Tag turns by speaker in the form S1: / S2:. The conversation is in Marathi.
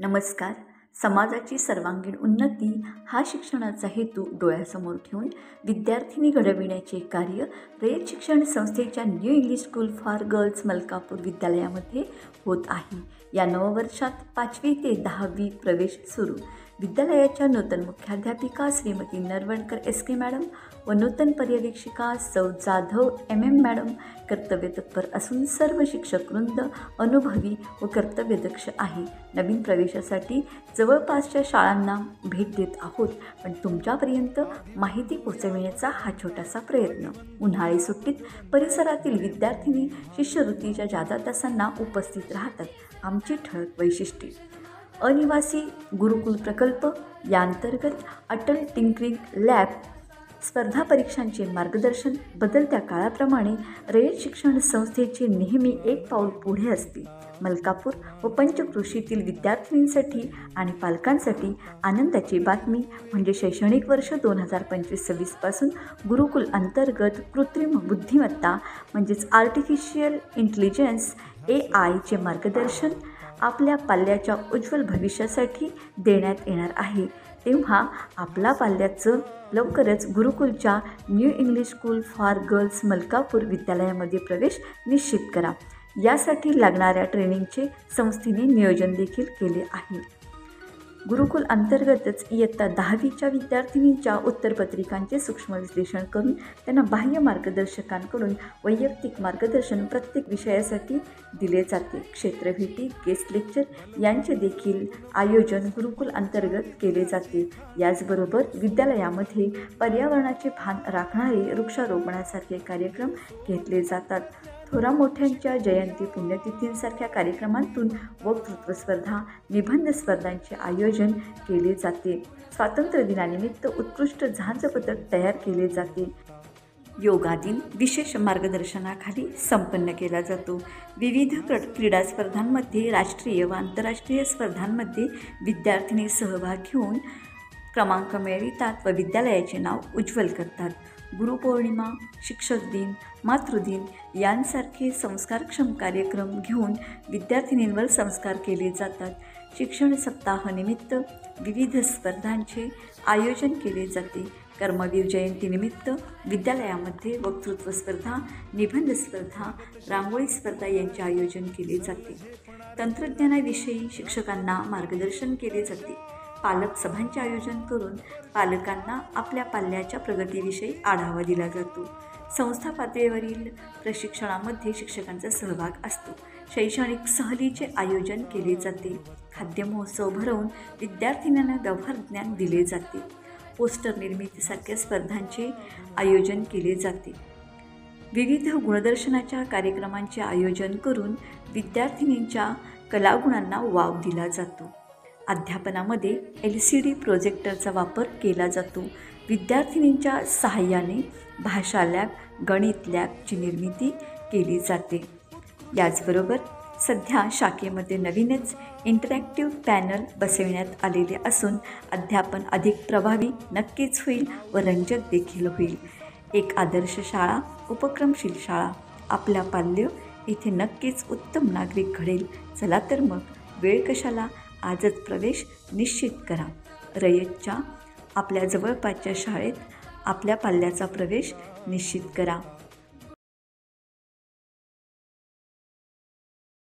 S1: नमस्कार. समाजाची सर्वांगीण उन्नती हा शिक्षणाचा हेतू डोळ्यासमोर ठेवून विद्यार्थिनी घडविण्याचे कार्य रयत शिक्षण संस्थेच्या new English school for girls Malkapur विद्यालयामध्ये होत आहे. या नववर्षात 5वी ते 10वी प्रवेश सुरू. विद्यालयाच्या नूतन मुख्याध्यापिका श्रीमती नरवणकर एस.के. मॅडम व नूतन पर्यवेक्षिका सौ जाधव MM मॅडम कर्तव्यतत्पर असून सर्व शिक्षकवृंद अनुभवी व कर्तव्यदक्ष आहे. नवीन प्रवेशासाठी जवळपासच्या शाळांना भेट देत आहोत, पण तुमच्यापर्यंत माहिती पोहोचविण्याचा हा छोटासा प्रयत्न. उन्हाळी सुट्टीत परिसरातील विद्यार्थिनी शिष्यवृत्तीच्या जादा तासांना उपस्थित राहतात. आमची ठळक वैशिष्ट्ये: अनिवासी गुरुकुल प्रकल्प यांतर्गत अटल टिंकरिंग लॅब, स्पर्धा परीक्षांचे मार्गदर्शन. बदलत्या काळाप्रमाणे रयत शिक्षण संस्थेचे नेहमी एक पाऊल पुढे असते. मलकापूर व पंचक्रोशीतील विद्यार्थिनींसाठी आणि पालकांसाठी आनंदाची बातमी म्हणजे शैक्षणिक वर्ष 2025-26 पासून गुरुकुल अंतर्गत कृत्रिम बुद्धिमत्ता म्हणजेच आर्टिफिशियल इंटेलिजन्स AI चे मार्गदर्शन आपल्या पाल्याच्या उज्ज्वल भविष्यासाठी देण्यात येणार आहे. तेव्हा आपला पाल्याचं लवकरच गुरुकुलच्या new English school for girls Malkapur विद्यालयामध्ये प्रवेश निश्चित करा. यासाठी लागणाऱ्या ट्रेनिंगचे संस्थेने नियोजन देखील केले आहे. गुरुकुल अंतर्गतच इयत्ता 10वीच्या विद्यार्थिनींच्या उत्तरपत्रिकांचे सूक्ष्म विश्लेषण करून त्यांना बाह्य मार्गदर्शकांकडून वैयक्तिक मार्गदर्शन प्रत्येक विषयासाठी दिले जाते. क्षेत्रभेटी, गेस्ट लेक्चर यांचे देखील आयोजन गुरुकुल अंतर्गत केले जाते. याचबरोबर विद्यालयामध्ये पर्यावरणाचे भान राखणारे वृक्षारोपणासारखे कार्यक्रम घेतले जातात. थोरा मोठ्यांच्या जयंती, पुण्यतिथींसारख्या कार्यक्रमांतून वक्तृत्व स्पर्धा, निबंध स्पर्धांचे आयोजन केले जाते. स्वातंत्र्य दिनानिमित्त उत्कृष्ट झांज पथक तयार केले जाते. योगा दिन विशेष मार्गदर्शनाखाली संपन्न केला जातो. विविध क्रीडा स्पर्धांमध्ये, राष्ट्रीय व आंतरराष्ट्रीय स्पर्धांमध्ये विद्यार्थिनी सहभाग घेऊन क्रमांक मिळवितात व विद्यालयाचे नाव उज्ज्वल करतात. गुरुपौर्णिमा, शिक्षक दिन, मातृदिन यांसारखे संस्कारक्षम कार्यक्रम घेऊन विद्यार्थिनींवर संस्कार केले जातात. शिक्षण सप्ताहानिमित्त विविध स्पर्धांचे आयोजन केले जाते. कर्मवीर जयंतीनिमित्त विद्यालयामध्ये वक्तृत्व स्पर्धा, निबंध स्पर्धा, रांगोळी स्पर्धा यांचे आयोजन केले जाते. तंत्रज्ञानाविषयी शिक्षकांना मार्गदर्शन केले जाते. पालक सभांचे आयोजन करून पालकांना आपल्या पाल्याच्या प्रगतीविषयी आढावा दिला जातो. संस्था पातळीवरील प्रशिक्षणामध्ये शिक्षकांचा सहभाग असतो. शैक्षणिक सहलीचे आयोजन केले जाते. खाद्य महोत्सव भरवून विद्यार्थिनींना व्यवहार ज्ञान दिले जाते. पोस्टर निर्मितीसारख्या स्पर्धांचे आयोजन केले जाते. विविध गुणदर्शनाच्या कार्यक्रमांचे आयोजन करून विद्यार्थिनींच्या कलागुणांना वाव दिला जातो. अध्यापनामध्ये LCD प्रोजेक्टरचा वापर केला जातो. विद्यार्थिनींच्या सहाय्याने भाषा लॅब, गणित लॅबची निर्मिती केली जाते. याचबरोबर सध्या शाखेमध्ये नवीनच इंटरॅक्टिव्ह पॅनल बसविण्यात आलेले असून अध्यापन अधिक प्रभावी नक्कीच होईल व रंजक देखील होईल. एक आदर्श शाळा, उपक्रमशील शाळा. आपल्या पाल्य इथे नक्कीच उत्तम नागरिक घडेल. चला तर मग वेळ कशाला, आजच प्रवेश निश्चित करा. रयतच्या आपल्या जवळपासच्या शाळेत आपल्या पाल्याचा प्रवेश निश्चित करा.